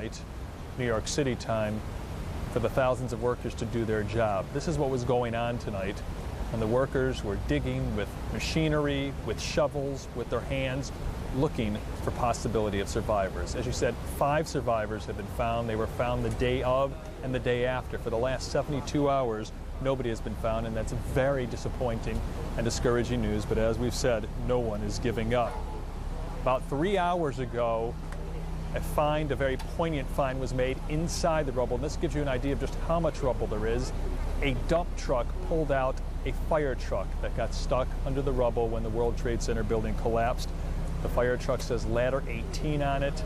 midnight, New York City time, for the thousands of workers to do their job. This is what was going on tonight, and the workers were digging with machinery, with shovels, with their hands, looking for possibility of survivors. As you said, 5 survivors have been found. They were found the day of and the day after. For the last 72 hours, nobody has been found, and that's very disappointing and discouraging news. But as we've said, no one is giving up. About 3 hours ago, a very poignant find was made inside the rubble, and this gives you an idea of just how much rubble there is. A dump truck pulled out a fire truck that got stuck under the rubble when the World Trade Center building collapsed. The fire truck says Ladder 18 on it.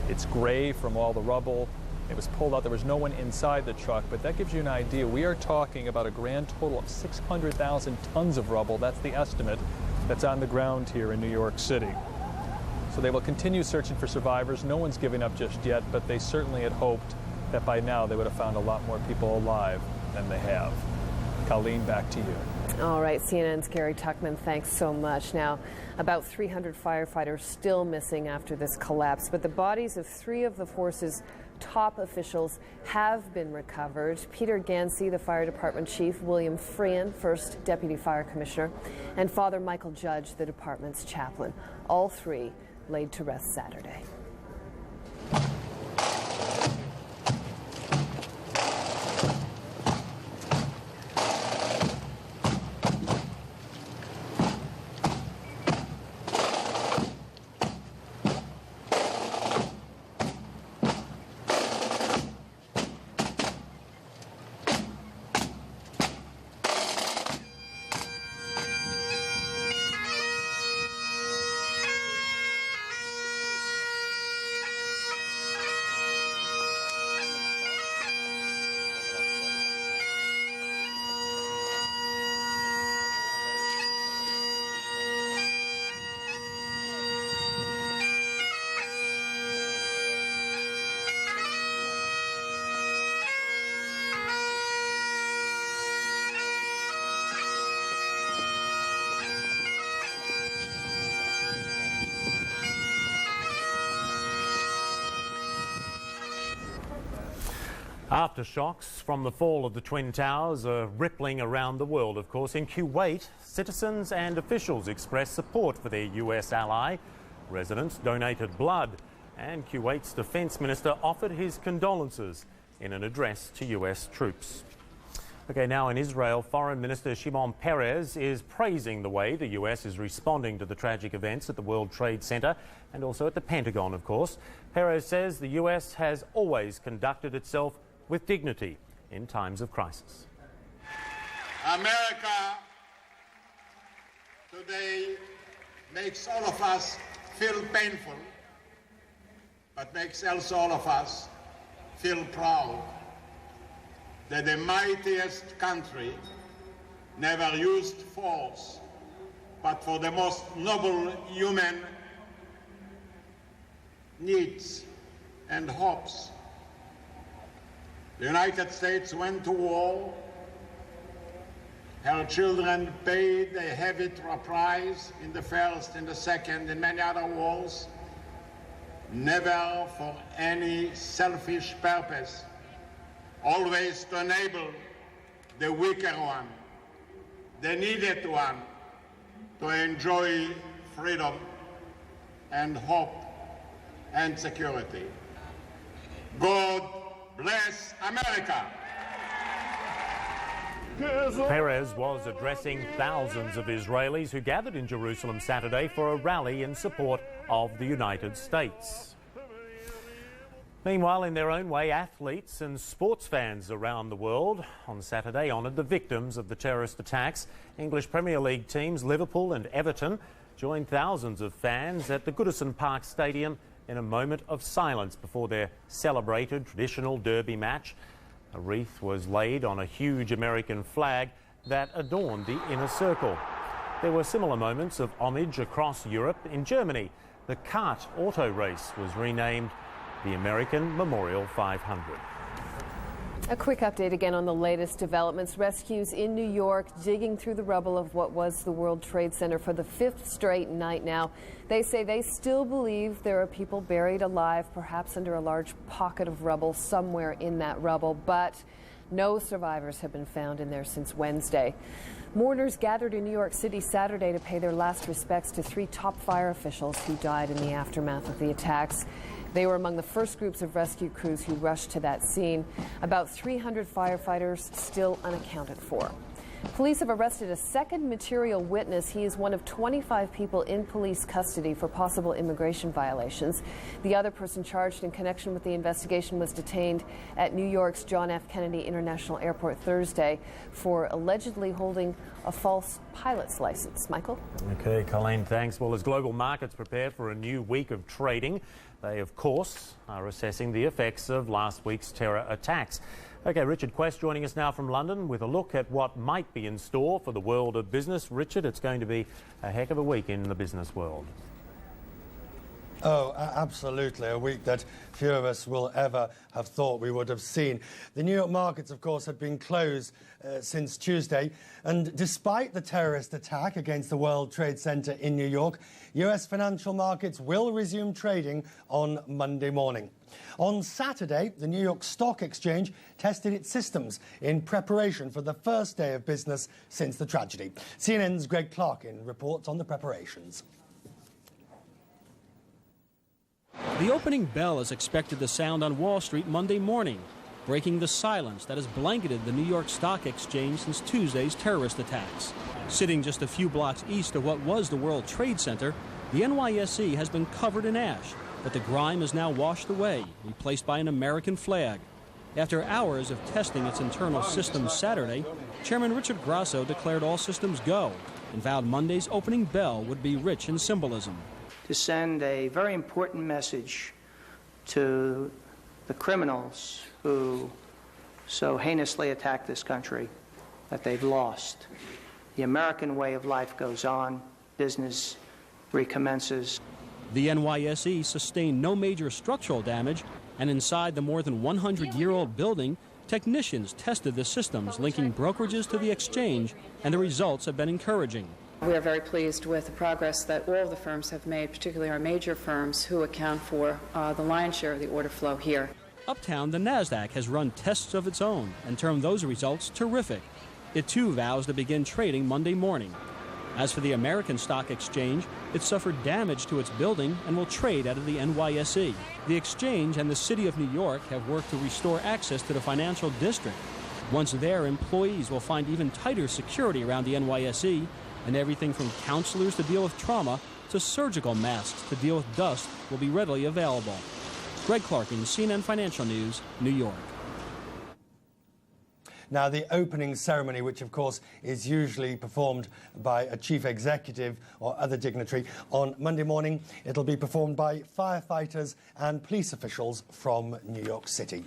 It's gray from all the rubble. It was pulled out. There was no one inside the truck, but that gives you an idea. We are talking about a grand total of 600,000 tons of rubble. That's the estimate that's on the ground here in New York City. So they will continue searching for survivors. No one's giving up just yet, but they certainly had hoped that by now they would have found a lot more people alive than they have. Colleen, back to you. All right, CNN's Gary Tuckman, thanks so much. Now, about 300 firefighters still missing after this collapse, but the bodies of 3 of the force's top officials have been recovered. Peter Gansey, the fire department chief, William Freehan, first deputy fire commissioner, and Father Michael Judge, the department's chaplain. All 3 laid to rest Saturday. Aftershocks from the fall of the Twin Towers are rippling around the world, of course. In Kuwait, citizens and officials expressed support for their US ally. Residents donated blood, and Kuwait's defense minister offered his condolences in an address to US troops. Okay, now in Israel, Foreign Minister Shimon Peres is praising the way the US is responding to the tragic events at the World Trade Center and also at the Pentagon, of course. Peres says the US has always conducted itself with dignity in times of crisis. America today makes all of us feel painful, but makes also all of us feel proud that the mightiest country never used force, but for the most noble human needs and hopes. The United States went to war. Her children paid a heavy price in the first, in the second, in many other wars, never for any selfish purpose, always to enable the weaker one, the needed one, to enjoy freedom and hope and security. God bless America. Peres was addressing thousands of Israelis who gathered in Jerusalem Saturday for a rally in support of the United States. Meanwhile, in their own way, athletes and sports fans around the world on Saturday honoured the victims of the terrorist attacks. English Premier League teams Liverpool and Everton joined thousands of fans at the Goodison Park Stadium in a moment of silence before their celebrated traditional derby match. A wreath was laid on a huge American flag that adorned the inner circle. There were similar moments of homage across Europe. In Germany, the kart auto race was renamed the American Memorial 500. A quick update again on the latest developments. Rescues in New York digging through the rubble of what was the World Trade Center for the 5th straight night now. They say they still believe there are people buried alive, perhaps under a large pocket of rubble somewhere in that rubble, but no survivors have been found in there since Wednesday. Mourners gathered in New York City Saturday to pay their last respects to 3 top fire officials who died in the aftermath of the attacks. They were among the first groups of rescue crews who rushed to that scene. About 300 firefighters still unaccounted for. Police have arrested a second material witness. He is one of 25 people in police custody for possible immigration violations. The other person charged in connection with the investigation was detained at New York's John F. Kennedy International Airport Thursday for allegedly holding a false pilot's license. Michael? Okay, Colleen, thanks. Well, as global markets prepare for a new week of trading, they, of course, are assessing the effects of last week's terror attacks. Okay, Richard Quest joining us now from London with a look at what might be in store for the world of business. Richard, it's going to be a heck of a week in the business world. Oh, absolutely. A week that few of us will ever have thought we would have seen. The New York markets, of course, had been closed since Tuesday. And despite the terrorist attack against the World Trade Center in New York, US financial markets will resume trading on Monday morning. On Saturday, the New York Stock Exchange tested its systems in preparation for the first day of business since the tragedy. CNN's Greg Clarkin reports on the preparations. The opening bell is expected to sound on Wall Street Monday morning, breaking the silence that has blanketed the New York Stock Exchange since Tuesday's terrorist attacks. Sitting just a few blocks east of what was the World Trade Center, the NYSE has been covered in ash, but the grime is now washed away, replaced by an American flag. After hours of testing its internal systems Saturday, Chairman Richard Grasso declared all systems go and vowed Monday's opening bell would be rich in symbolism. To send a very important message to the criminals who so heinously attacked this country that they've lost. The American way of life goes on, business recommences. The NYSE sustained no major structural damage, and inside the more than 100-year-old building, technicians tested the systems linking brokerages to the exchange, and the results have been encouraging. We are very pleased with the progress that all of the firms have made, particularly our major firms who account for the lion's share of the order flow here. Uptown, the NASDAQ has run tests of its own and termed those results terrific. It too vows to begin trading Monday morning. As for the American Stock Exchange, it suffered damage to its building and will trade out of the NYSE. The exchange and the City of New York have worked to restore access to the financial district. Once there, employees will find even tighter security around the NYSE, and everything from counselors to deal with trauma to surgical masks to deal with dust will be readily available. Greg Clarkin, CNN Financial News, New York. Now, the opening ceremony, which of course is usually performed by a chief executive or other dignitary, on Monday morning it'll be performed by firefighters and police officials from New York City.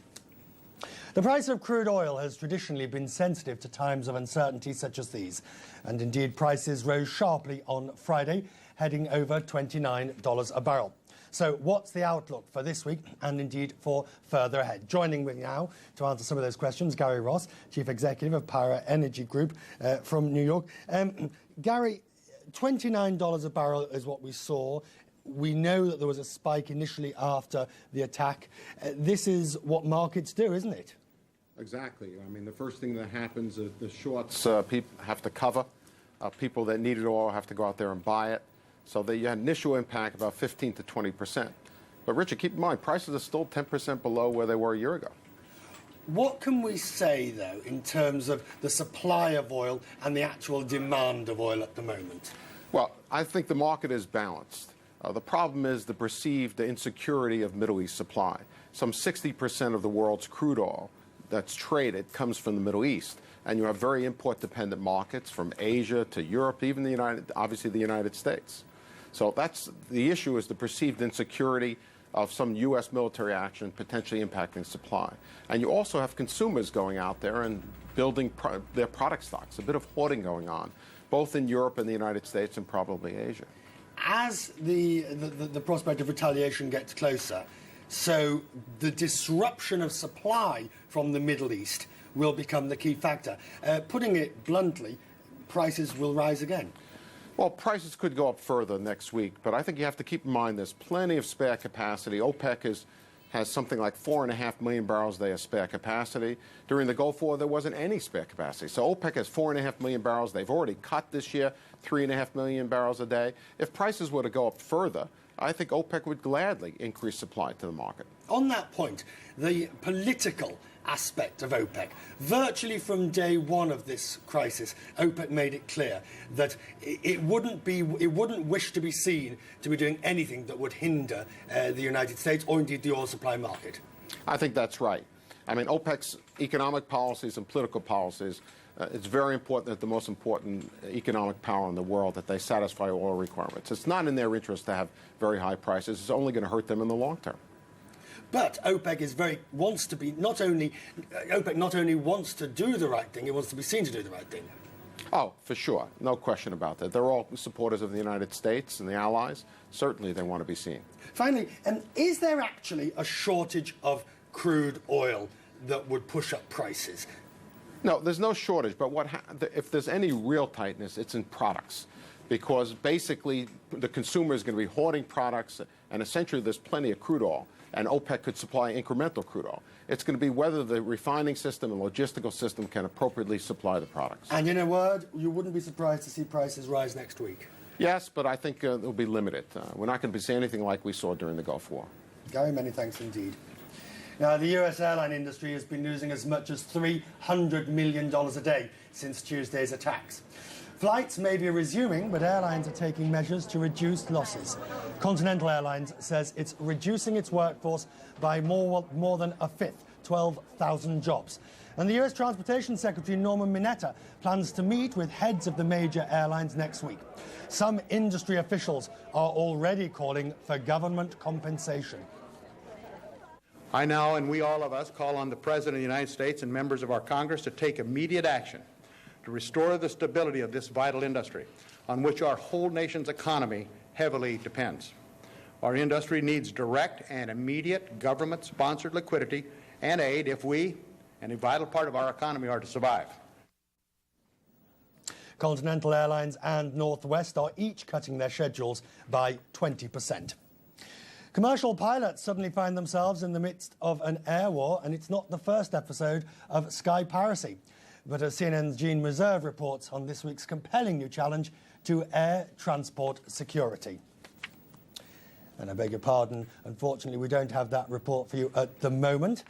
The price of crude oil has traditionally been sensitive to times of uncertainty such as these, and indeed prices rose sharply on Friday, heading over $29 a barrel. So what's the outlook for this week and indeed for further ahead? Joining me now to answer some of those questions, Gary Ross, Chief Executive of Power Energy Group from New York. Gary, $29 a barrel is what we saw. We know that there was a spike initially after the attack. This is what markets do, isn't it? Exactly. I mean, the first thing that happens is the shorts people have to cover. People that needed oil have to go out there and buy it. So the initial impact about 15 to 20%. But Richard, keep in mind, prices are still 10% below where they were a year ago. What can we say, though, in terms of the supply of oil and the actual demand of oil at the moment? Well, I think the market is balanced. The problem is the perceived insecurity of Middle East supply. Some 60% of the world's crude oil that's traded comes from the Middle East. And you have very import-dependent markets from Asia to Europe, even obviously the United States. So that's the issue, is the perceived insecurity of some U.S. military action potentially impacting supply. And you also have consumers going out there and building their product stocks, a bit of hoarding going on, both in Europe and the United States and probably Asia. As the prospect of retaliation gets closer, So the disruption of supply from the Middle East will become the key factor. Putting it bluntly, prices will rise again. Well, prices could go up further next week, but I think you have to keep in mind there's plenty of spare capacity. OPEC has something like 4.5 million barrels a day of spare capacity. During the Gulf War, there wasn't any spare capacity. So OPEC has 4.5 million barrels. They've already cut this year 3.5 million barrels a day. If prices were to go up further, I think OPEC would gladly increase supply to the market. On that point, the political aspect of OPEC, virtually from day one of this crisis, OPEC made it clear that it wouldn't wish to be seen to be doing anything that would hinder the United States or indeed the oil supply market. I think that's right. I mean, OPEC's economic policies and political policies, it's very important that the most important economic power in the world, that they satisfy oil requirements. It's not in their interest to have very high prices. It's only going to hurt them in the long term. But OPEC OPEC not only wants to do the right thing, it wants to be seen to do the right thing. Oh, for sure. No question about that. They're all supporters of the United States and the allies. Certainly they want to be seen. Finally, is there actually a shortage of crude oil that would push up prices? No, there's no shortage, but if there's any real tightness, it's in products. Because basically the consumer is going to be hoarding products, and essentially there's plenty of crude oil, and OPEC could supply incremental crude oil. It's going to be whether the refining system and logistical system can appropriately supply the products. And in a word, you wouldn't be surprised to see prices rise next week? Yes, but I think they'll be limited. We're not going to be seeing anything like we saw during the Gulf War. Gary, many thanks indeed. Now, the US airline industry has been losing as much as $300 million a day since Tuesday's attacks. Flights may be resuming, but airlines are taking measures to reduce losses. Continental Airlines says it's reducing its workforce by more than a fifth, 12,000 jobs. And the US Transportation Secretary Norman Mineta plans to meet with heads of the major airlines next week. Some industry officials are already calling for government compensation. I now, and we all of us, call on the President of the United States and members of our Congress to take immediate action to restore the stability of this vital industry on which our whole nation's economy heavily depends. Our industry needs direct and immediate government-sponsored liquidity and aid if we, and a vital part of our economy, are to survive. Continental Airlines and Northwest are each cutting their schedules by 20%. Commercial pilots suddenly find themselves in the midst of an air war, and it's not the first episode of sky piracy. But as CNN's Gene Reserve reports on this week's compelling new challenge to air transport security. And I beg your pardon, unfortunately we don't have that report for you at the moment.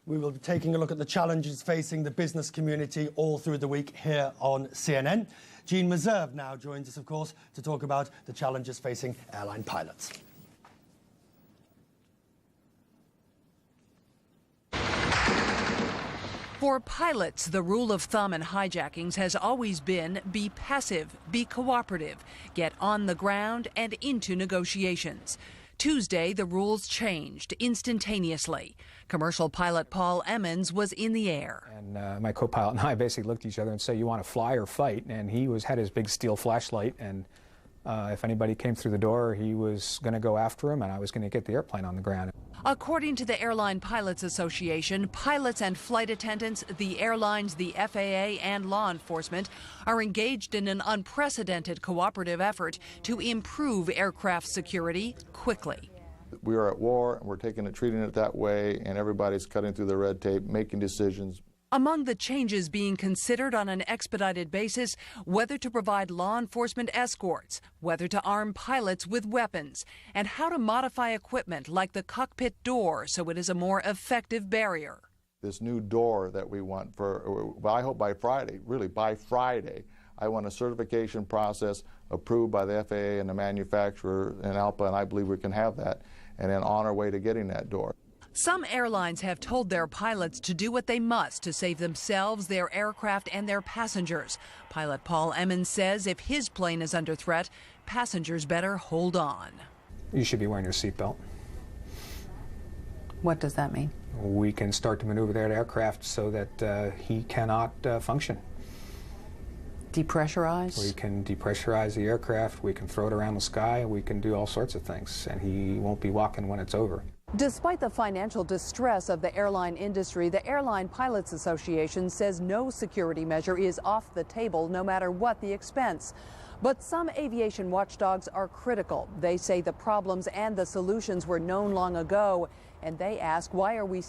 We will be taking a look at the challenges facing the business community all through the week here on CNN. Gene Reserve now joins us, of course, to talk about the challenges facing airline pilots. For pilots, the rule of thumb in hijackings has always been be passive, be cooperative, get on the ground and into negotiations. Tuesday, the rules changed instantaneously. Commercial pilot Paul Emmons was in the air. And my co-pilot and I basically looked at each other and said, "You want to fly or fight?" And he had his big steel flashlight, and if anybody came through the door, he was going to go after him, and I was going to get the airplane on the ground. According to the Airline Pilots Association, pilots and flight attendants, the airlines, the FAA, and law enforcement are engaged in an unprecedented cooperative effort to improve aircraft security quickly. We are at war, and we're treating it that way, and everybody's cutting through the red tape, making decisions. Among the changes being considered on an expedited basis, whether to provide law enforcement escorts, whether to arm pilots with weapons, and how to modify equipment like the cockpit door so it is a more effective barrier. This new door that we want I hope by Friday, really by Friday, I want a certification process approved by the FAA and the manufacturer in ALPA, and I believe we can have that, and then on our way to getting that door. Some airlines have told their pilots to do what they must to save themselves, their aircraft, and their passengers. Pilot Paul Emmons says if his plane is under threat, passengers better hold on. You should be wearing your seatbelt. What does that mean? We can start to maneuver that aircraft so that he cannot function. Depressurize? We can depressurize the aircraft, we can throw it around the sky, we can do all sorts of things, and he won't be walking when it's over. Despite the financial distress of the airline industry, the Airline Pilots Association says no security measure is off the table, no matter what the expense. But some aviation watchdogs are critical. They say the problems and the solutions were known long ago, and they ask, why are we